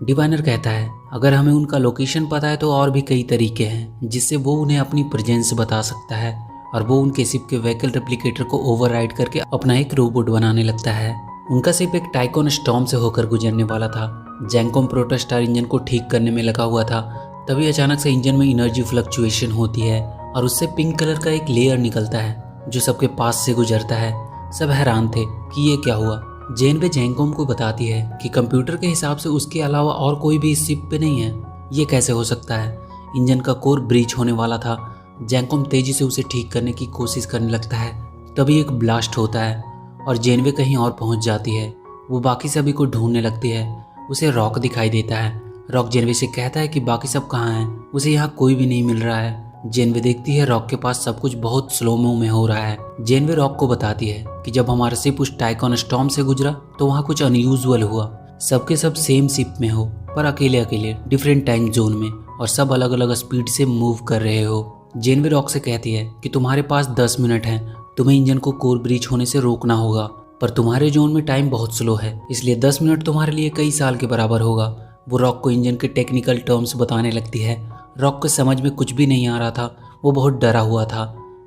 डिवाइनर कहता है अगर हमें उनका लोकेशन पता है तो और भी कई तरीके हैं जिससे वो उन्हें अपनी प्रेजेंस बता सकता है और वो उनके शिप के व्हीकल रेप्लिकेटर को ओवरराइड करके अपना एक रोबोट बनाने लगता है। उनका शिप एक टाइकोन स्टॉर्म से होकर गुजरने वाला था। जैंकोम प्रोटोस्टार इंजन को ठीक करने में लगा हुआ था। तभी अचानक से इंजन में एनर्जी फ्लक्चुएशन होती है और उससे पिंक कलर का एक लेयर निकलता है जो सबके पास से गुजरता है। सब हैरान थे कि ये क्या हुआ। जेनवे जैंकोम को बताती है कि कंप्यूटर के हिसाब से उसके अलावा और कोई भी इस शिप पे नहीं है। ये कैसे हो सकता है। इंजन का कोर ब्रीच होने वाला था। जैंकोम तेजी से उसे ठीक करने की कोशिश करने लगता है। तभी एक ब्लास्ट होता है और जेनवे कहीं और पहुंच जाती है। वो बाकी सभी को ढूंढने लगती है। उसे रॉक दिखाई देता है। रॉक जेनवे से कहता है कि बाकी सब कहाँ हैं। उसे यहाँ कोई भी नहीं मिल रहा है। जेनवे देखती है रॉक के पास सब कुछ बहुत स्लोमो में हो रहा है। जेनवे रॉक को बताती है कि जब हमारा शिप उस टाइकोन स्टॉर्म से गुजरा तो वहाँ कुछ अनयूजुअल हुआ। सबके सब सेम शिप में हो पर अकेले अकेले डिफरेंट टाइम जोन में और सब अलग अलग स्पीड से मूव कर रहे हो। जेनवे रॉक से कहती है कि तुम्हारे पास 10 मिनट हैं। तुम्हें इंजन को कोर ब्रीच होने से रोकना होगा, पर तुम्हारे जोन में टाइम बहुत स्लो है, इसलिए 10 मिनट तुम्हारे लिए कई साल के बराबर होगा। वो रॉक को इंजन के टेक्निकल टर्म्स बताने लगती है। रॉक को समझ में कुछ भी नहीं आ रहा था। वो बहुत डरा हुआ था।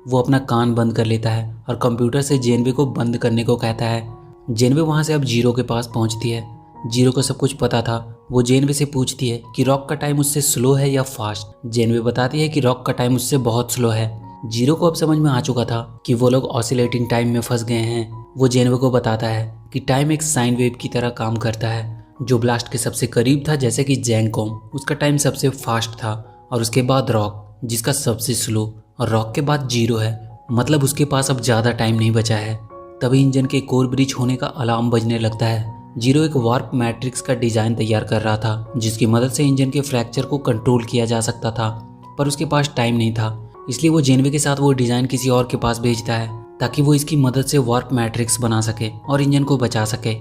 वो अपना कान बंद कर लेता है और कंप्यूटर से जेनवे को बंद करने को कहता है। जेनवे वहाँ से अब जीरो के पास पहुँचती है। जीरो को सब कुछ पता था। वो जेनवे से पूछती है कि रॉक का टाइम उससे स्लो है या फास्ट। जेनवे बताती है कि रॉक का टाइम उससे बहुत स्लो है। जीरो को अब समझ में आ चुका था कि वो लोग ऑसिलेटिंग टाइम में फंस गए हैं। वो जेनवे को बताता है कि टाइम एक साइन वेव की तरह काम करता है। जो ब्लास्ट के सबसे करीब था जैसे कि जैंकोम, उसका टाइम सबसे फास्ट था और उसके बाद रॉक जिसका सबसे स्लो, और रॉक के बाद जीरो है, मतलब उसके पास अब ज़्यादा टाइम नहीं बचा है। तभी इंजन के कोर ब्रिज होने का अलार्म बजने लगता है। जीरो एक वार्प मैट्रिक्स का डिजाइन तैयार कर रहा था जिसकी मदद से इंजन के फ्रैक्चर को कंट्रोल किया जा सकता था, पर उसके पास टाइम नहीं था। इसलिए वो जेनवे के साथ वो डिजाइन किसी और के पास भेजता है ताकि वो इसकी मदद से वार्प मैट्रिक्स बना सके और इंजन को बचा सके।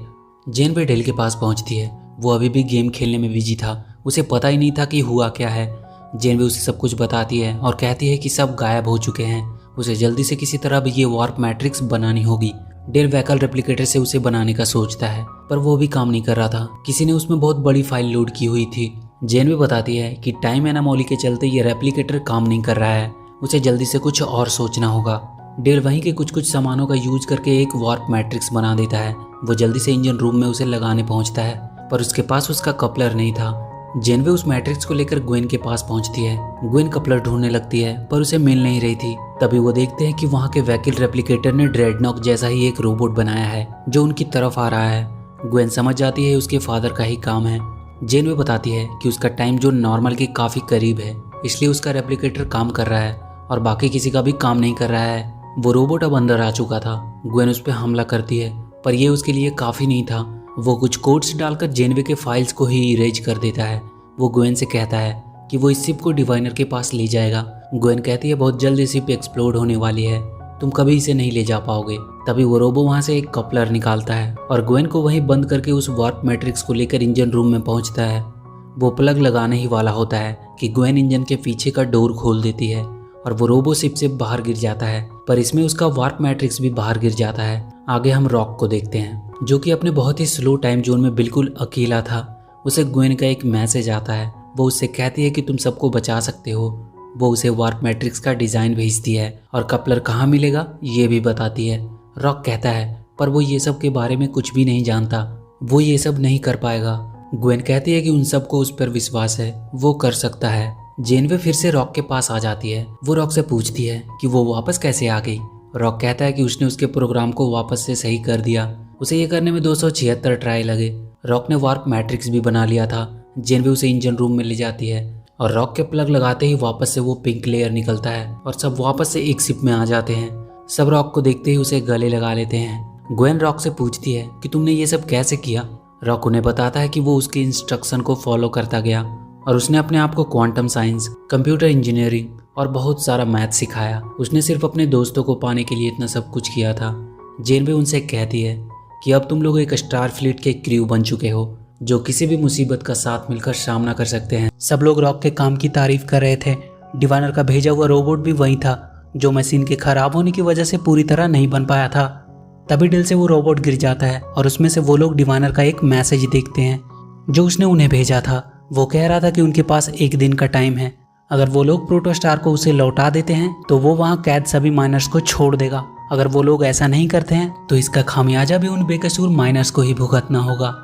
जेनवे डेल के पास पहुंचती है। वो अभी भी गेम खेलने में बिजी था, उसे पता ही नहीं था कि हुआ क्या है। जेनवे उसे सब कुछ बताती है और कहती है कि सब गायब हो चुके हैं, उसे जल्दी से किसी तरह भी ये वार्प मैट्रिक्स बनानी होगी। डेल वैकल रेप्लिकेटर से उसे बनाने का सोचता है, पर वो भी काम नहीं कर रहा था। किसी ने उसमें बहुत बड़ी फाइल लोड की हुई थी। जेनवे बताती है कि टाइम एनामोली के चलते ये रेप्लिकेटर काम नहीं कर रहा है, उसे जल्दी से कुछ और सोचना होगा। डेल वहीं के कुछ सामानों का यूज करके एक वार्प मैट्रिक्स बना देता है। वो जल्दी से इंजन रूम में उसे लगाने पहुंचता है, पर उसके पास उसका कपलर नहीं था। जेनवे उस मैट्रिक्स को लेकर ग्वेन के पास पहुंचती है। ग्वेन कपलर ढूंढने लगती है, पर उसे मिल नहीं रही थी। तभी वो देखते हैं कि वहाँ के वैकिल रेप्लिकेटर ने ड्रेडनॉक जैसा ही एक रोबोट बनाया है जो उनकी तरफ आ रहा है। ग्वेन समझ जाती है उसके फादर का ही काम है। जेनवे बताती है कि उसका टाइम जो नॉर्मल के काफी करीब है, इसलिए उसका रेप्लिकेटर काम कर रहा है और बाकी किसी का भी काम नहीं कर रहा है। वो रोबोट अब अंदर आ चुका था। ग्वेन उस पर हमला करती है, पर यह उसके लिए काफी नहीं था। वो कुछ कोड्स डालकर जेनवे के फाइल्स को ही इरेज कर देता है। वो ग्वेन से कहता है कि वो इस शिप को डिवाइनर के पास ले जाएगा। ग्वेन कहती है बहुत जल्द शिप एक्सप्लोड होने वाली है, तुम कभी इसे नहीं ले जा पाओगे। तभी वो रोबो वहाँ से एक कपलर निकालता है और ग्वेन को वहीं बंद करके उस वार्प मैट्रिक्स को लेकर इंजन रूम में पहुंचता है। वो प्लग लगाने ही वाला होता है कि ग्वेन इंजन के पीछे का डोर खोल देती है और वो रोबो शिप से बाहर गिर जाता है, पर इसमें उसका वार्प मैट्रिक्स भी बाहर गिर जाता है। आगे हम रॉक को देखते हैं जो कि अपने बहुत ही स्लो टाइम जोन में बिल्कुल अकेला था। उसे ग्वेन का एक मैसेज आता है। वो उससे कहती है कि तुम सबको बचा सकते हो। वो उसे वार्प मैट्रिक्स का डिजाइन भेजती है और कपलर कहाँ मिलेगा ये भी बताती है। रॉक कहता है पर वो ये सब के बारे में कुछ भी नहीं जानता, वो ये सब नहीं कर पाएगा। ग्वेन कहती है कि उन सबको उस पर विश्वास है, वो कर सकता है। जेनवे फिर से रॉक के पास आ जाती है। वो रॉक से पूछती है कि वो वापस कैसे आ गई। रॉक कहता है कि उसने उसके प्रोग्राम को वापस से सही कर दिया। उसे ये करने में 276 ट्राई लगे। रॉक ने वार्प मैट्रिक्स भी बना लिया था। जेनवे उसे इंजन रूम में ले जाती है और रॉक के प्लग लगाते ही वापस से वो पिंक लेयर निकलता है और सब वापस से एक शिप में आ जाते हैं। सब रॉक को देखते ही उसे गले लगा लेते हैं। ग्वेन रॉक से पूछती है कि तुमने ये सब कैसे किया। रॉक उन्हें बताता है कि वो उसके इंस्ट्रक्शन को फॉलो करता गया और उसने अपने आप को क्वांटम साइंस, कंप्यूटर इंजीनियरिंग और बहुत सारा मैथ सिखाया। उसने सिर्फ अपने दोस्तों को पाने के लिए इतना सब कुछ किया था। जेनवे उनसे कहती है कि अब तुम लोग एक स्टार फ्लीट के क्रू बन चुके हो जो किसी भी मुसीबत का साथ मिलकर सामना कर सकते हैं। सब लोग रॉक के काम की तारीफ कर रहे थे। डिवाइनर का भेजा हुआ रोबोट भी वही था जो मशीन के खराब होने की वजह से पूरी तरह नहीं बन पाया था। तभी दिल से वो रोबोट गिर जाता है और उसमें से वो लोग डिवाइनर का एक मैसेज देखते हैं जो उसने उन्हें भेजा था। वो कह रहा था कि उनके पास एक दिन का टाइम है। अगर वो लोग प्रोटोस्टार को उसे लौटा देते हैं तो वो वहाँ कैद सभी माइनर्स को छोड़ देगा। अगर वो लोग ऐसा नहीं करते हैं तो इसका खामियाजा भी उन बेकसूर माइनर्स को ही भुगतना होगा।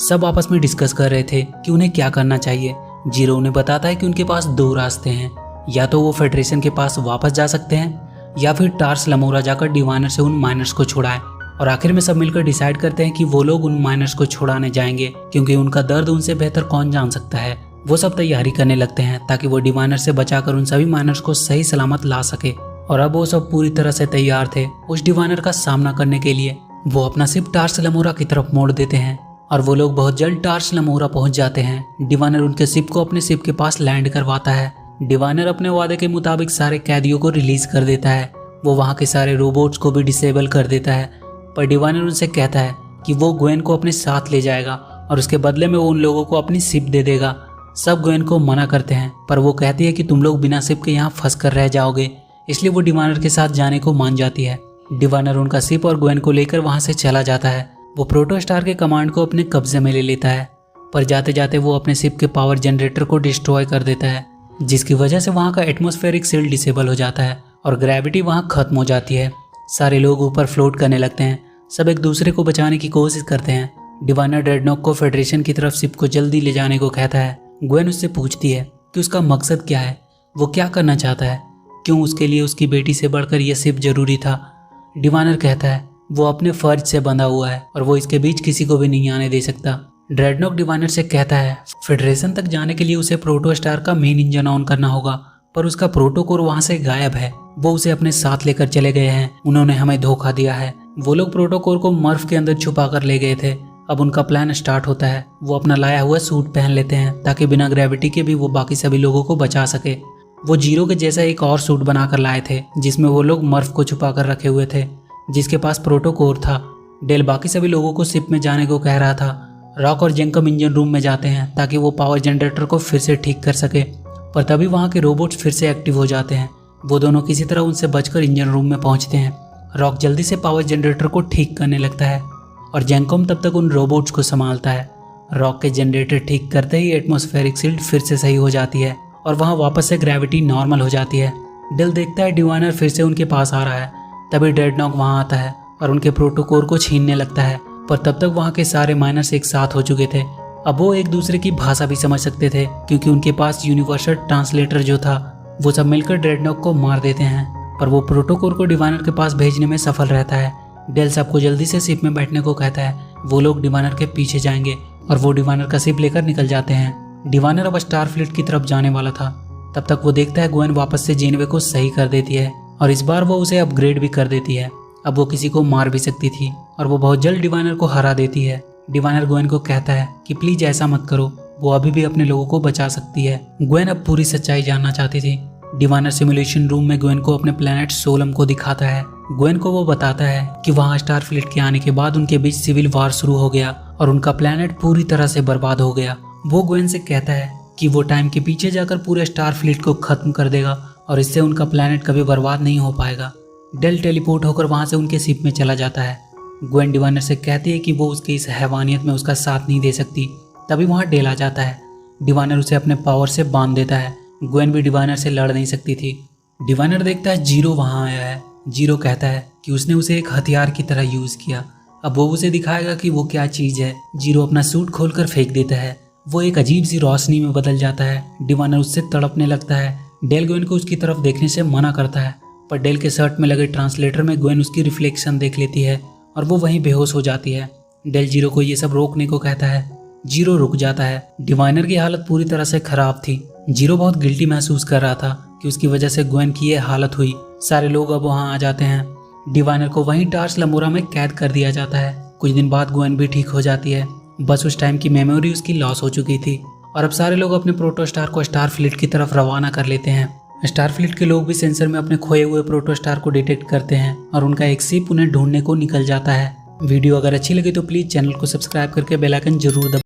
सब आपस में डिस्कस कर रहे थे कि उन्हें क्या करना चाहिए। जीरो उन्हें बताता है कि उनके पास दो रास्ते हैं, या तो वो फेडरेशन के पास वापस जा सकते हैं या फिर टार्स लमोरा जाकर डिवाइनर से उन माइनर्स को छुड़ाएं। और आखिर में सब मिलकर डिसाइड करते हैं कि वो लोग उन माइनर्स को छुड़ाने जाएंगे क्योंकि उनका दर्द उनसे बेहतर कौन जान सकता है। वो सब तैयारी करने लगते हैं ताकि वो डिवाइनर से बचाकर उन सभी माइनर्स को सही सलामत ला सके। और अब वो सब पूरी तरह से तैयार थे उस डिवाइनर का सामना करने के लिए। वो अपना शिप टार्स लमोरा की तरफ मोड़ देते हैं और वो लोग बहुत जल्द टार्स लमोरा पहुंच जाते हैं। डिवाइनर उनके शिप को अपने शिप के पास लैंड करवाता है। डिवाइनर अपने वादे के मुताबिक सारे कैदियों को रिलीज कर देता है। वो वहाँ के सारे रोबोट्स को भी डिसेबल कर देता है, पर डिवाइनर उनसे कहता है कि वो ग्वेन को अपने साथ ले जाएगा और उसके बदले में वो उन लोगों को अपनी शिप दे देगा। सब ग्वेन को मना करते हैं, पर वो कहती है कि तुम लोग बिना शिप के यहाँ फंस कर रह जाओगे, इसलिए वो डिवाइनर के साथ जाने को मान जाती है। डिवाइनर उनका शिप और ग्वेन को लेकर वहाँ से चला जाता है। वो प्रोटोस्टार के कमांड को अपने कब्जे में ले लेता है, पर जाते जाते वो अपने शिप के पावर जनरेटर को डिस्ट्रॉय कर देता है, जिसकी वजह से वहाँ का एटमॉस्फेरिक सील डिसेबल हो जाता है और ग्रेविटी वहाँ खत्म हो जाती है। सारे लोग ऊपर फ्लोट करने लगते हैं। सब एक दूसरे को बचाने की कोशिश करते हैं। डिवाइनर ड्रेडनॉक को फेडरेशन की तरफ शिप को जल्दी ले जाने को कहता है। ग्वेन उससे पूछती है कि उसका मकसद क्या है, वो क्या करना चाहता है, क्यों उसके लिए उसकी बेटी से बढ़कर यह शिप जरूरी था। डिवाइनर कहता है वो अपने फर्ज से बंधा हुआ है और वो इसके बीच किसी को भी नहीं आने दे सकता। ड्रेडनॉक डिवाइनर से कहता है फेडरेशन तक जाने के लिए उसे प्रोटोस्टार का मेन इंजन ऑन करना होगा, पर उसका प्रोटोकोर वहाँ से गायब है। वो उसे अपने साथ लेकर चले गए हैं, उन्होंने हमें धोखा दिया है। वो लोग प्रोटोकोर को मर्फ के अंदर छुपा कर ले गए थे। अब उनका प्लान स्टार्ट होता है। वो अपना लाया हुआ सूट पहन लेते हैं ताकि बिना ग्रेविटी के भी वो बाकी सभी लोगों को बचा सके। वो जीरो के जैसा एक और सूट बनाकर लाए थे जिसमें वो लोग मर्फ को छुपा कर रखे हुए थे, जिसके पास प्रोटोकोर था। डेल बाकी सभी लोगों को शिप में जाने को कह रहा था। रॉक और जेंकम इंजन रूम में जाते हैं ताकि वो पावर जनरेटर को फिर से ठीक कर सके, पर तभी वहाँ के रोबोट्स फिर से एक्टिव हो जाते हैं। वो दोनों किसी तरह उनसे बचकर इंजन रूम में पहुँचते हैं। रॉक जल्दी से पावर जनरेटर को ठीक करने लगता है और जेंकम तब तक उन रोबोट्स को संभालता है। रॉक के जनरेटर ठीक करते ही एटमॉस्फेरिक शील्ड फिर से सही हो जाती है और वहाँ वापस से ग्रेविटी नॉर्मल हो जाती है। डेल देखता है डिवाइनर फिर से उनके पास आ रहा है। तभी ड्रेडनॉक वहाँ आता है और उनके प्रोटोकोर को छीनने लगता है, पर तब तक वहाँ के सारे माइनर्स एक साथ हो चुके थे। अब वो एक दूसरे की भाषा भी समझ सकते थे क्योंकि उनके पास यूनिवर्सल ट्रांसलेटर जो था। वो सब मिलकर ड्रेडनॉक को मार देते हैं, पर वो प्रोटोकोर को डिवाइनर के पास भेजने में सफल रहता है। डेल सबको जल्दी से शिप में बैठने को कहता है। वो लोग डिवाइनर के पीछे जाएंगे और वो डिवाइनर का शिप लेकर निकल जाते हैं। डिवाइनर अब स्टारफ्लीट की तरफ जाने वाला था। तब तक वो देखता है ग्वेन वापस से जेनवे को सही कर देती है और इस बार वो उसे अपग्रेड भी कर देती है। अब वो किसी को मार भी सकती थी और वो बहुत जल्द डिवाइनर को हरा देती है। डिवाइनर ग्वेन को कहता है कि प्लीज ऐसा मत करो, वो अभी भी अपने लोगों को बचा सकती है। ग्वेन अब पूरी सच्चाई जानना चाहती थी। डिवाइनर सिमुलेशन रूम में ग्वेन को अपने प्लेनेट सोलम को दिखाता है। ग्वेन को वो बताता है कि वहाँ स्टारफ्लीट के आने के बाद उनके बीच सिविल वार शुरू हो गया और उनका प्लेनेट पूरी तरह से बर्बाद हो गया। वो ग्वेन से कहता है कि वो टाइम के पीछे जाकर पूरे स्टारफ्लीट को खत्म कर देगा और इससे उनका प्लेनेट कभी बर्बाद नहीं हो पाएगा। डेल टेलीपोर्ट होकर वहाँ से उनके शिप में चला जाता है। ग्वेन डिवाइनर से कहती है कि वो उसकी इस हैवानियत में उसका साथ नहीं दे सकती। तभी वहाँ डेल आ जाता है। डिवाइनर उसे अपने पावर से बांध देता है। ग्वेन भी डिवाइनर से लड़ नहीं सकती थी। डिवाइनर देखता है जीरो वहाँ आया है। जीरो कहता है कि उसने उसे एक हथियार की तरह यूज किया। अब वो उसे दिखाएगा कि वो क्या चीज है। जीरो अपना सूट खोलकर फेंक देता है। वो एक अजीब सी रोशनी में बदल जाता है। डिवाइनर उससे तड़पने लगता है। डेल ग्वेन को उसकी तरफ देखने से मना करता है, पर डेल के शर्ट में लगे ट्रांसलेटर में ग्वेन उसकी रिफ्लेक्शन देख लेती है और वो वहीं बेहोश हो जाती है। डेल जीरो को ये सब रोकने को कहता है। जीरो रुक जाता है। डिवाइनर की हालत पूरी तरह से खराब थी। जीरो बहुत गिल्टी महसूस कर रहा था कि उसकी वजह से ग्वेन की ये हालत हुई। सारे लोग अब वहाँ आ जाते हैं। डिवाइनर को वहीं टार्स लमोरा में कैद कर दिया जाता है। कुछ दिन बाद ग्वेन भी ठीक हो जाती है। बस उस टाइम की मेमोरी उसकी लॉस हो चुकी थी और अब सारे लोग अपने प्रोटोस्टार को स्टारफ्लीट की तरफ रवाना कर लेते हैं। स्टारफ्लीट के लोग भी सेंसर में अपने खोए हुए प्रोटोस्टार को डिटेक्ट करते हैं और उनका एक शिप उन्हें ढूंढने को निकल जाता है। वीडियो अगर अच्छी लगी तो प्लीज चैनल को सब्सक्राइब करके बेल आइकन जरूर दबाएं।